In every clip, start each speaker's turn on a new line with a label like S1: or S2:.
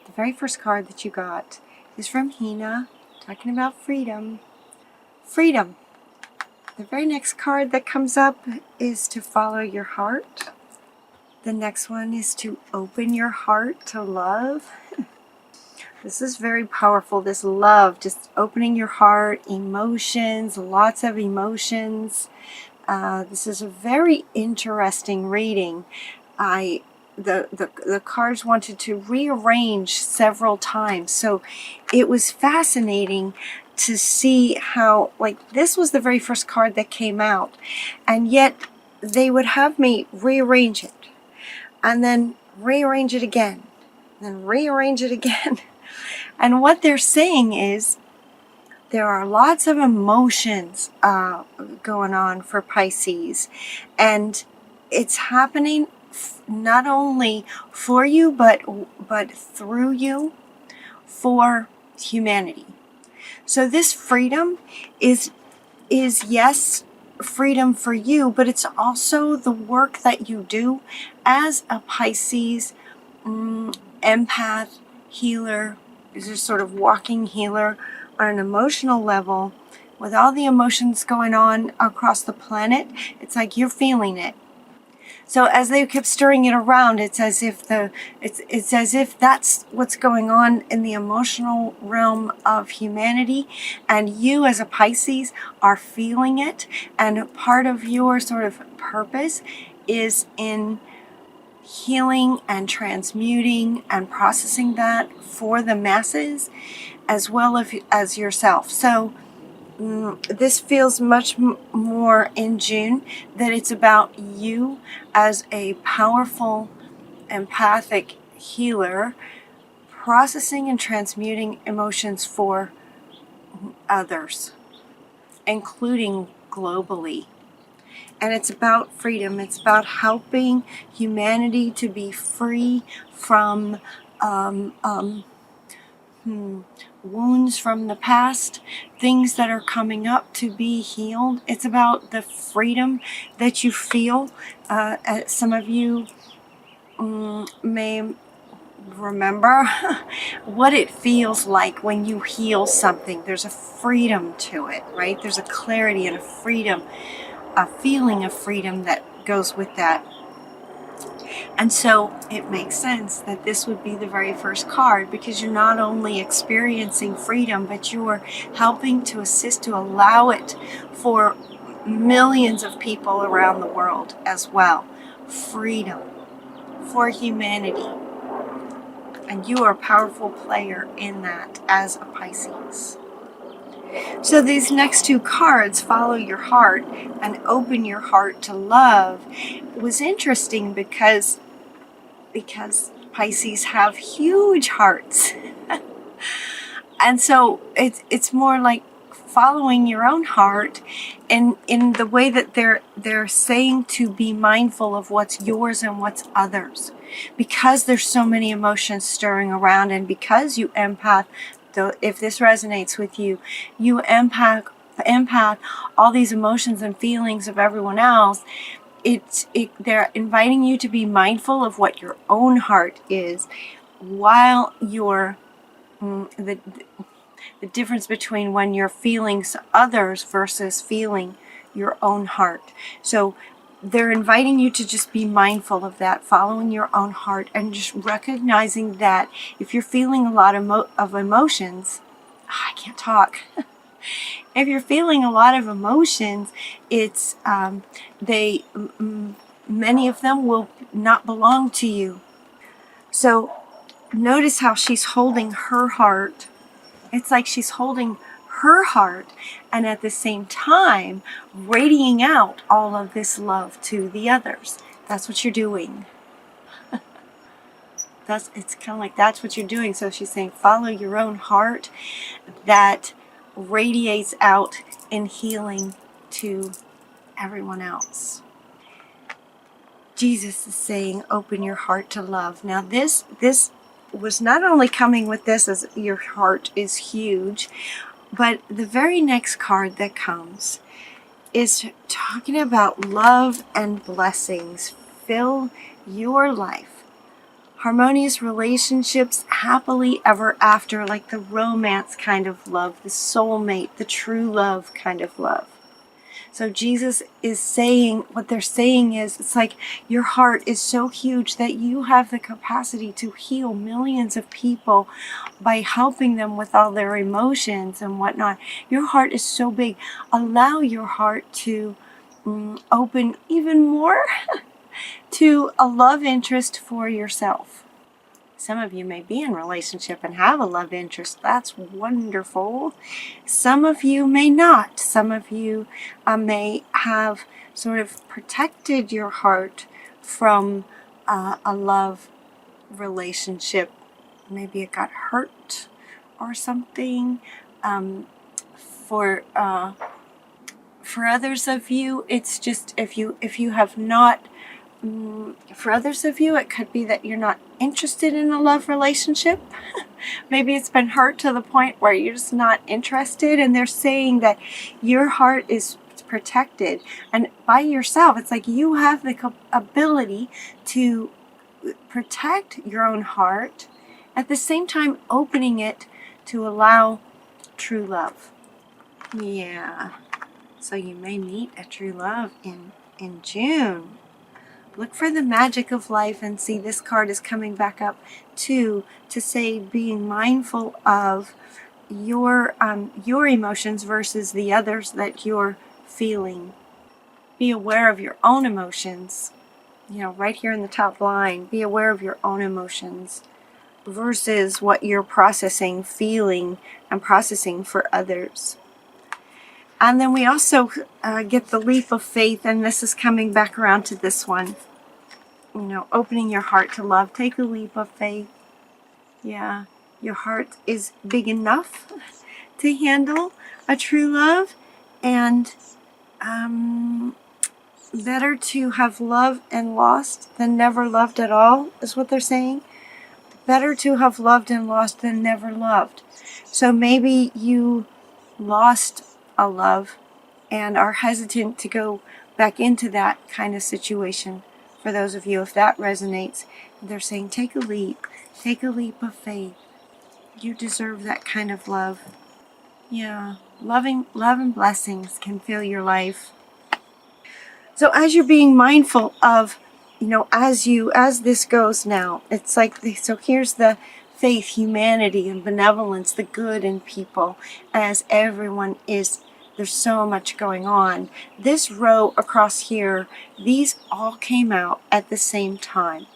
S1: the very first card that you got is from Hina, talking about freedom. Freedom. The very next card that comes up is to follow your heart. The next one is to open your heart to love. This is very powerful, this love, just opening your heart, emotions, lots of emotions. This is a very interesting reading. The cards wanted to rearrange several times, so it was fascinating to see how, like, this was the very first card that came out, and yet they would have me rearrange it, and then rearrange it again, and then rearrange it again. And what they're saying is there are lots of emotions going on for Pisces, and it's happening not only for you, but through you, for humanity. So this freedom is yes, freedom for you, but it's also the work that you do as a Pisces empath, healer, is a sort of walking healer on an emotional level. With all the emotions going on across the planet, it's like you're feeling it. So as they kept stirring it around, it's as if it's as if that's what's going on in the emotional realm of humanity, and you as a Pisces are feeling it, and part of your sort of purpose is in healing and transmuting and processing that for the masses as well as yourself. So this feels much more in June that it's about you as a powerful empathic healer processing and transmuting emotions for others, including globally. And it's about freedom. It's about helping humanity to be free from wounds from the past, things that are coming up to be healed. It's about the freedom that you feel. Some of you may remember what it feels like when you heal something. There's a freedom to it, right? There's a clarity and a freedom, a feeling of freedom that goes with that. And so it makes sense that this would be the very first card, because you're not only experiencing freedom, but you're helping to assist to allow it for millions of people around the world as well. Freedom for humanity. And you are a powerful player in that as a Pisces. So these next two cards, Follow Your Heart and Open Your Heart to Love, was interesting because Pisces have huge hearts. And so it's more like following your own heart, and in the way that they're saying to be mindful of what's yours and what's others, because there's so many emotions stirring around, and because you empath. If this resonates with you, you empath all these emotions and feelings of everyone else. They're inviting you to be mindful of what your own heart is, while you're the difference between when you're feeling others versus feeling your own heart. So they're inviting you to just be mindful of that, following your own heart, and just recognizing that if you're feeling a lot of emotions, I can't talk. If you're feeling a lot of emotions, it's many of them will not belong to you. So notice how she's holding her heart. It's like she's holding her heart, and at the same time radiating out all of this love to the others. That's what you're doing. It's kind of like that's what you're doing. So she's saying follow your own heart that radiates out in healing to everyone else. Jesus is saying open your heart to love. Now this was not only coming with this as your heart is huge, but the very next card that comes is talking about love and blessings. Fill your life. harmonious relationships, happily ever after, like the romance kind of love, the soulmate, the true love kind of love. So Jesus is saying, what they're saying is, it's like your heart is so huge that you have the capacity to heal millions of people by helping them with all their emotions and whatnot. Your heart is so big. Allow your heart to open even more to a love interest for yourself. Some of you may be in a relationship and have a love interest. That's wonderful. Some of you may not. Some of you may have sort of protected your heart from a love relationship. Maybe it got hurt or something. For others of you, it's just if you have not. For others of you, it could be that you're not interested in a love relationship. Maybe it's been hurt to the point where you're just not interested, and they're saying that your heart is protected. And by yourself, it's like you have the ability to protect your own heart, at the same time opening it to allow true love. Yeah. So you may meet a true love in June. Look for the magic of life, and see this card is coming back up too, to say being mindful of your emotions versus the others that you're feeling. Be aware of your own emotions. You know, right here in the top line, be aware of your own emotions versus what you're processing, feeling, and processing for others. And then we also get the leap of faith, and this is coming back around to this one. You know, opening your heart to love. Take a leap of faith. Yeah, your heart is big enough to handle a true love, and better to have loved and lost than never loved at all, is what they're saying. Better to have loved and lost than never loved. So maybe you lost a love and are hesitant to go back into that kind of situation. For those of you, if that resonates, they're saying take a leap of faith. You deserve that kind of love. Yeah, love and blessings can fill your life. So as you're being mindful of, you know, as this goes now, it's like, so here's the faith, humanity, and benevolence, the good in people, as everyone is, there's so much going on. This row across here, these all came out at the same time.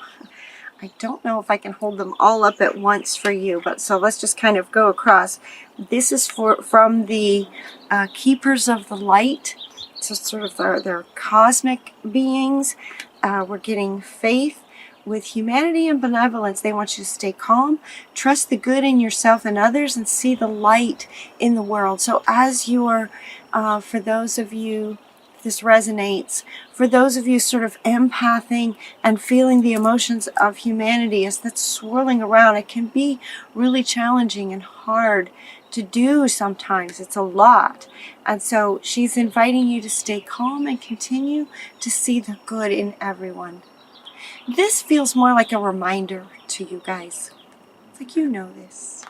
S1: I don't know if I can hold them all up at once for you, but so let's just kind of go across. This is from the Keepers of the Light, so sort of their cosmic beings. We're getting faith with humanity and benevolence. They want you to stay calm, trust the good in yourself and others, and see the light in the world. So as you're, for those of you, this resonates, for those of you sort of empathing and feeling the emotions of humanity as that's swirling around, it can be really challenging and hard to do sometimes. It's a lot. And so she's inviting you to stay calm and continue to see the good in everyone. This feels more like a reminder to you guys. It's like, you know this.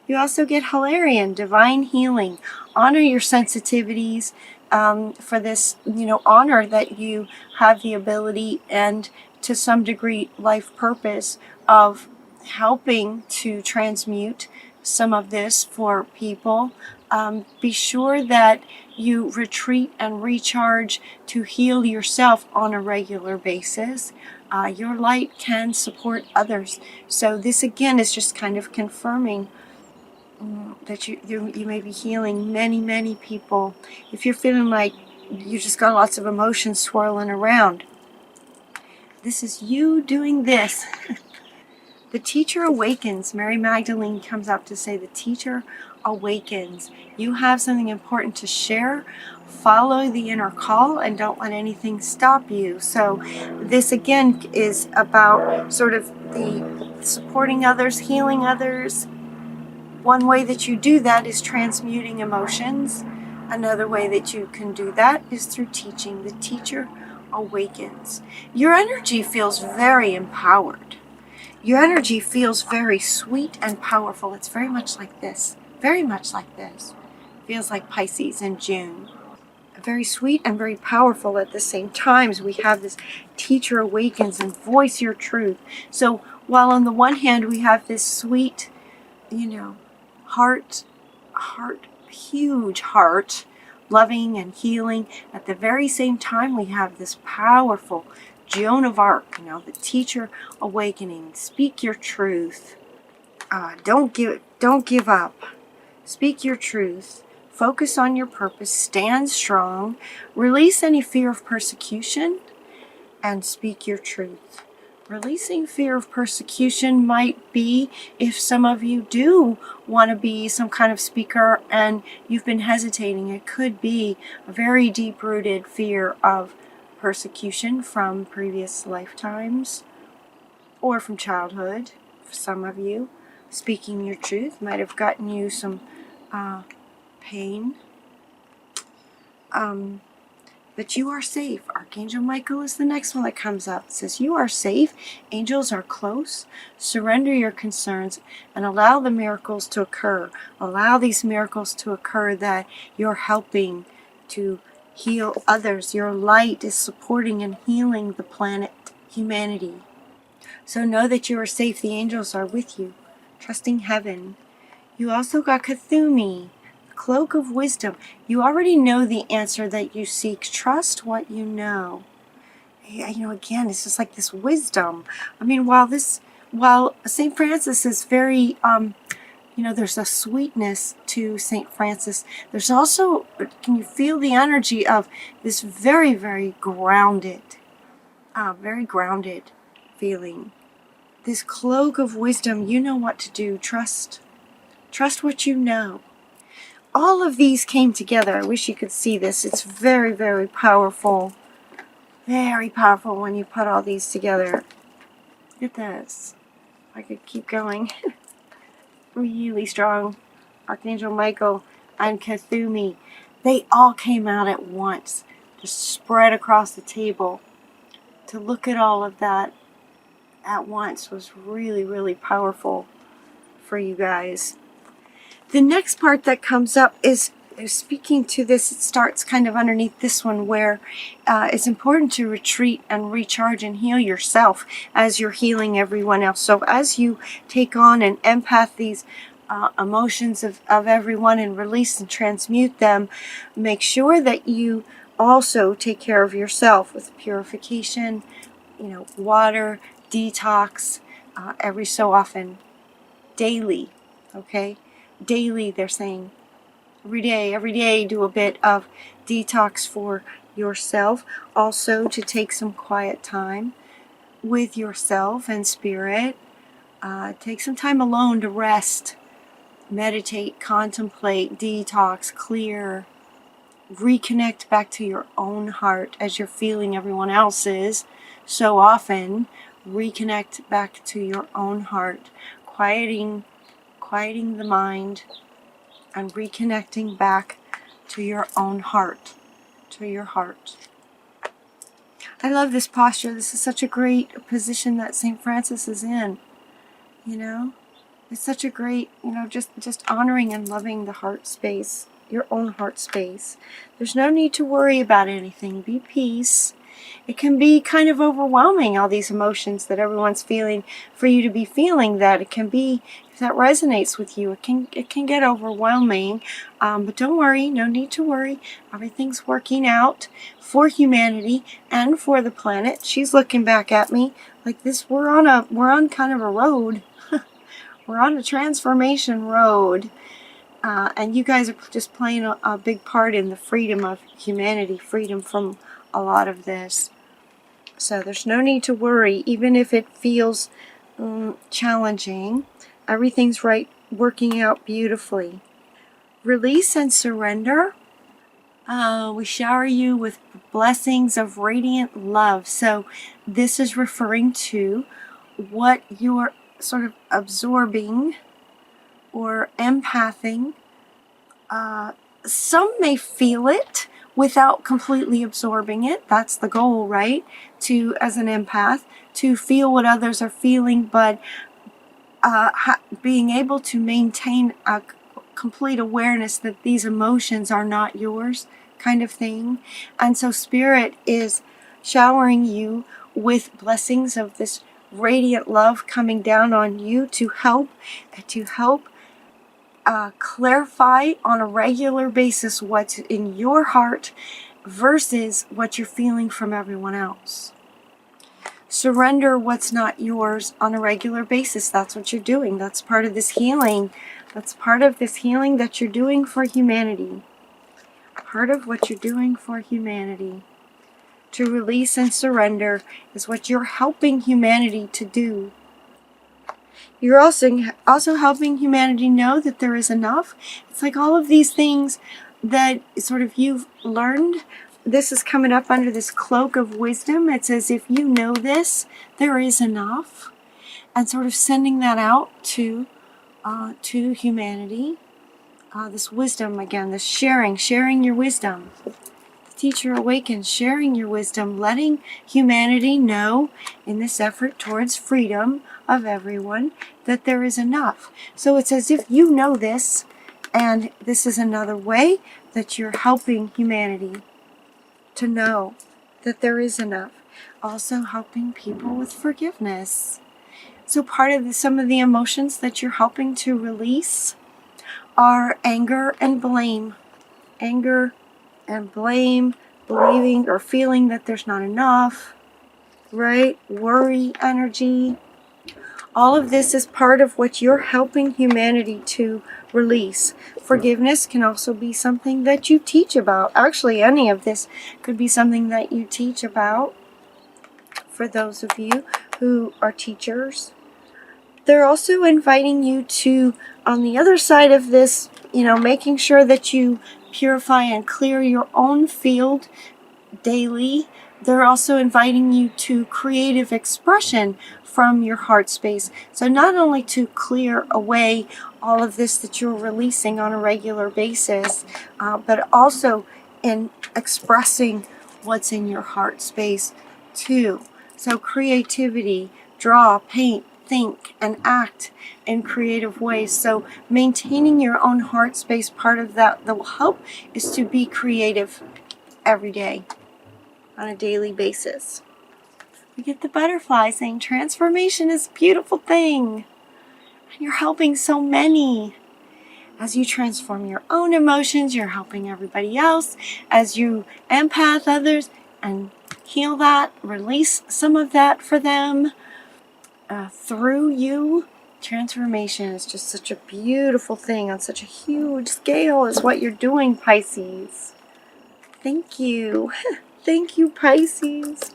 S1: You also get Hilarion, divine healing. Honor your sensitivities. For this, you know, honor that you have the ability and to some degree life purpose of helping to transmute some of this for people. Be sure that you retreat and recharge to heal yourself on a regular basis. Your light can support others. So this again is just kind of confirming that you may be healing many people. If you're feeling like you just got lots of emotions swirling around, this is you doing this. The teacher awakens. Mary Magdalene comes up to say the teacher awakens. You have something important to share. Follow the inner call and don't let anything stop you. So this again is about sort of the supporting others, healing others. One way that you do that is transmuting emotions. Another way that you can do that is through teaching. The teacher awakens. Your energy feels very empowered. Your energy feels very sweet and powerful. It's very much like this. Very much like this. Feels like Pisces in June. Very sweet and very powerful at the same time. We have this teacher awakens and voice your truth. So while on the one hand we have this sweet, you know, huge heart, loving and healing, at the very same time we have this powerful Joan of Arc, you know, the teacher awakening. Speak your truth. Don't give up. Speak your truth. Focus on your purpose. Stand strong. Release any fear of persecution and speak your truth. Releasing fear of persecution might be if some of you do want to be some kind of speaker and you've been hesitating. It could be a very deep-rooted fear of persecution from previous lifetimes or from childhood. For some of you, speaking your truth might have gotten you some pain. But you are safe. Archangel Michael is the next one that comes up. It says, you are safe. Angels are close. Surrender your concerns and allow the miracles to occur. Allow these miracles to occur that you're helping to heal others. Your light is supporting and healing the planet, humanity. So know that you are safe. The angels are with you. Trusting heaven. You also got Cthulhu. Cloak of wisdom. You already know the answer that you seek. Trust what you know. You know, again, it's just like this wisdom. I mean, while St. Francis is very, you know, there's a sweetness to St. Francis. There's also, can you feel the energy of this very, very grounded feeling. This cloak of wisdom, you know what to do. Trust what you know. All of these came together. I wish you could see this. It's very, very powerful. Very powerful when you put all these together. Look at this. I could keep going. Really strong. Archangel Michael and Cthulhu. They all came out at once. Just spread across the table. To look at all of that at once was really, really powerful for you guys. The next part that comes up is speaking to this. It starts kind of underneath this one where it's important to retreat and recharge and heal yourself as you're healing everyone else. So as you take on and empath these emotions of everyone and release and transmute them, make sure that you also take care of yourself with purification, you know, water, detox, every so often, daily, okay? Daily, they're saying, every day, do a bit of detox for yourself. Also, to take some quiet time with yourself and spirit. Take some time alone to rest, meditate, contemplate, detox, clear, reconnect back to your own heart as you're feeling everyone else's. So often, reconnect back to your own heart, quieting the mind and reconnecting back to your own heart, to your heart. I love this posture. This is such a great position that St. Francis is in, you know. It's such a great, you know, just honoring and loving the heart space, your own heart space. There's no need to worry about anything. Be peace. It can be kind of overwhelming, all these emotions that everyone's feeling, for you to be feeling that. It can be, if that resonates with you, it can get overwhelming. But don't worry, no need to worry. Everything's working out for humanity and for the planet. She's looking back at me like this. We're on kind of a road. We're on a transformation road. And you guys are just playing a big part in the freedom of humanity, freedom from a lot of this. So there's no need to worry, even if it feels challenging. Everything's working out beautifully. Release and surrender. We shower you with blessings of radiant love. So this is referring to what you're sort of absorbing or empathing. Some may feel it without completely absorbing it. That's the goal, right? To, as an empath, to feel what others are feeling, but being able to maintain a complete awareness that these emotions are not yours, kind of thing. And so Spirit is showering you with blessings of this radiant love coming down on you to help clarify on a regular basis what's in your heart versus what you're feeling from everyone else. Surrender what's not yours on a regular basis. That's what you're doing. That's part of this healing. That's part of this healing that you're doing for humanity. Part of what you're doing for humanity. To release and surrender is what you're helping humanity to do. You're also helping humanity know that there is enough. It's like all of these things that sort of you've learned. This is coming up under this cloak of wisdom. It's as if you know this, there is enough. And sort of sending that out to humanity. This wisdom, again, this sharing your wisdom. The teacher awakens, sharing your wisdom, letting humanity know in this effort towards freedom of everyone that there is enough. So it's as if you know this, and this is another way that you're helping humanity to know that there is enough. Also helping people with forgiveness. So part of some of the emotions that you're helping to release are anger and blame. Anger and blame, believing or feeling that there's not enough, right? Worry, energy. All of this is part of what you're helping humanity to release. Forgiveness can also be something that you teach about. Actually, any of this could be something that you teach about for those of you who are teachers. They're also inviting you to, on the other side of this, making sure that you purify and clear your own field daily. They're also inviting you to creative expression from your heart space. So not only to clear away all of this that you're releasing on a regular basis, but also in expressing what's in your heart space too. So creativity, draw, paint, think, and act in creative ways. So maintaining your own heart space, part of that will help is to be creative every day on a daily basis. We get the butterfly saying transformation is a beautiful thing. And you're helping so many. As you transform your own emotions, you're helping everybody else. As you empath others and heal that, release some of that for them through you. Transformation is just such a beautiful thing on such a huge scale is what you're doing, Pisces. Thank you. Thank you, Pisces.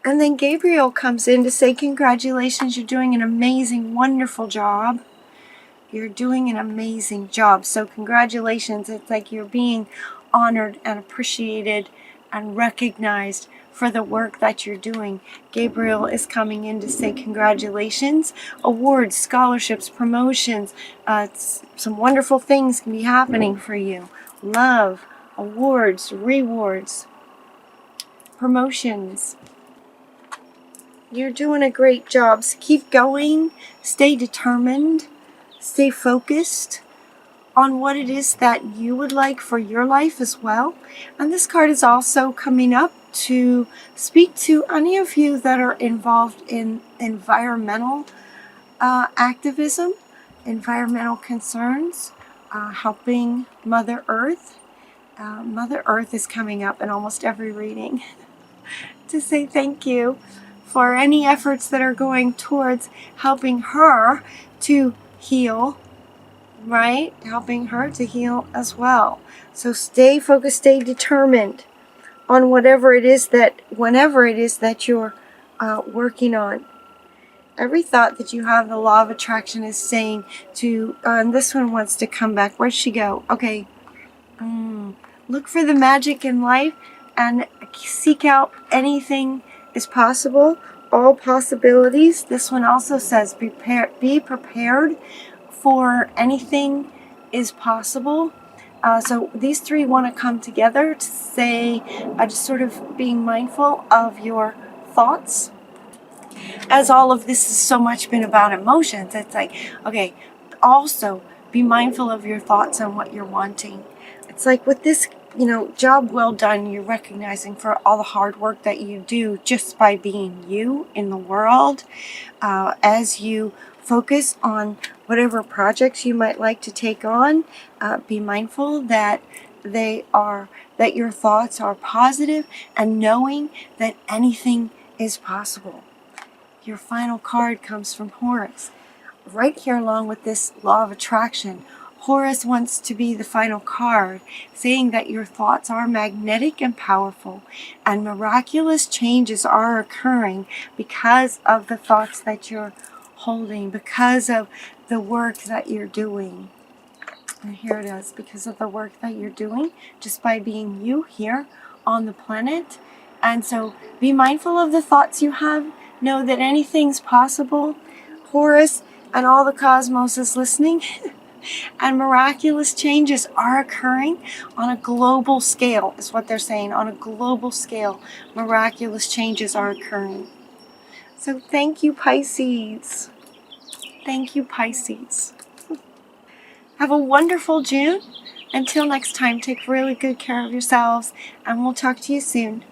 S1: And then Gabriel comes in to say, congratulations, you're doing an amazing, wonderful job. You're doing an amazing job. So congratulations. It's like you're being honored and appreciated and recognized for the work that you're doing. Gabriel is coming in to say congratulations. Awards, scholarships, promotions, some wonderful things can be happening for you. Love, awards, rewards, promotions. You're doing a great job. So keep going. Stay determined. Stay focused on what it is that you would like for your life as well. And this card is also coming up to speak to any of you that are involved in environmental activism, environmental concerns, helping Mother Earth. Mother Earth is coming up in almost every reading to say thank you for any efforts that are going towards helping her to heal, right? Helping her to heal as well. So stay focused, stay determined on whenever it is that you're working on. Every thought that you have, the law of attraction is saying to, and this one wants to come back. Where'd she go? Okay. Look for the magic in life and seek out anything is possible, all possibilities. This one also says be prepared for anything is possible. So these three want to come together to say, just sort of being mindful of your thoughts. As all of this has so much been about emotions, it's like, okay, also be mindful of your thoughts and what you're wanting. It's like with this, job well done, you're recognizing for all the hard work that you do just by being you in the world. As you focus on whatever projects you might like to take on, be mindful that that your thoughts are positive, and knowing that anything is possible. Your final card comes from Horus. Right here along with this law of attraction, Horus wants to be the final card, saying that your thoughts are magnetic and powerful, and miraculous changes are occurring because of the thoughts that you're holding, because of the work that you're doing. And here it is, because of the work that you're doing, just by being you here on the planet. And so be mindful of the thoughts you have. Know that anything's possible. Horus and all the cosmos is listening. And miraculous changes are occurring on a global scale, is what they're saying. On a global scale, miraculous changes are occurring. So thank you, Pisces. Thank you, Pisces. Have a wonderful June. Until next time, take really good care of yourselves, and we'll talk to you soon.